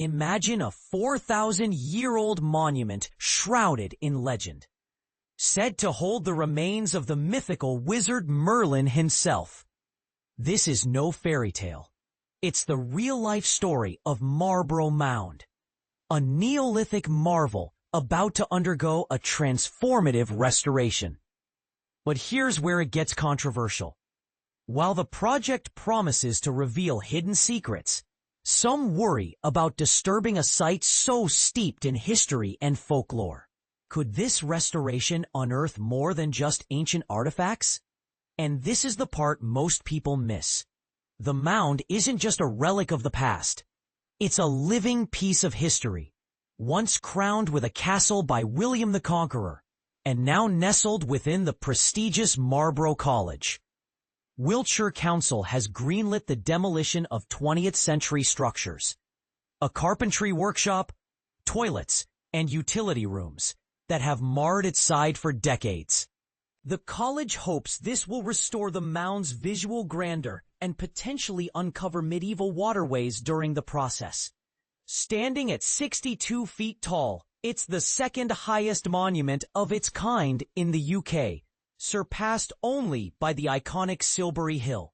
Imagine a 4,000-year-old monument shrouded in legend, said to hold the remains of the mythical wizard Merlin himself. This is no fairy tale. It's the real-life story of Marlborough Mound, a Neolithic marvel about to undergo a transformative restoration. But here's where it gets controversial. While the project promises to reveal hidden secrets, some worry about disturbing a site so steeped in history and folklore. Could this restoration unearth more than just ancient artifacts? And this is the part most people miss. The mound isn't just a relic of the past. It's a living piece of history, once crowned with a castle by William the Conqueror, and now nestled within the prestigious Marlborough College. Wiltshire Council has greenlit the demolition of 20th-century structures, a carpentry workshop, toilets, and utility rooms that have marred its side for decades. The college hopes this will restore the mound's visual grandeur and potentially uncover medieval waterways during the process. Standing at 62 feet tall, it's the second highest monument of its kind in the UK, surpassed only by the iconic Silbury Hill.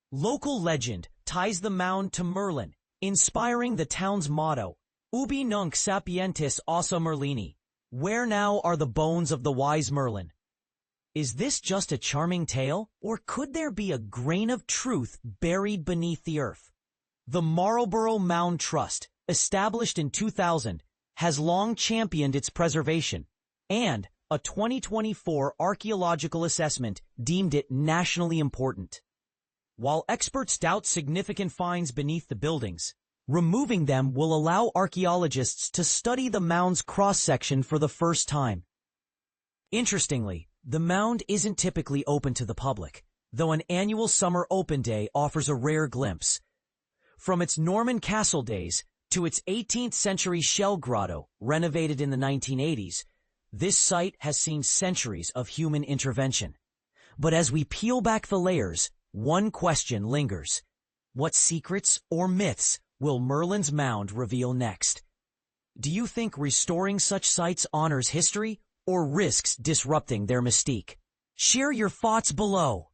Local legend ties the mound to Merlin, inspiring the town's motto, Ubi nunc sapientis ossa Merlini, where now are the bones of the wise Merlin. Is this just a charming tale, or could there be a grain of truth buried beneath the earth? The Marlborough Mound Trust, established in 2000, has long championed its preservation, and a 2024 archaeological assessment deemed it nationally important. While experts doubt significant finds beneath the buildings, removing them will allow archaeologists to study the mound's cross-section for the first time. Interestingly, the mound isn't typically open to the public, though an annual summer open day offers a rare glimpse. From its Norman castle days to its 18th-century shell grotto, renovated in the 1980s, this site has seen centuries of human intervention. But as we peel back the layers, one question lingers. What secrets or myths will Merlin's mound reveal next? Do you think restoring such sites honors history or risks disrupting their mystique? Share your thoughts below.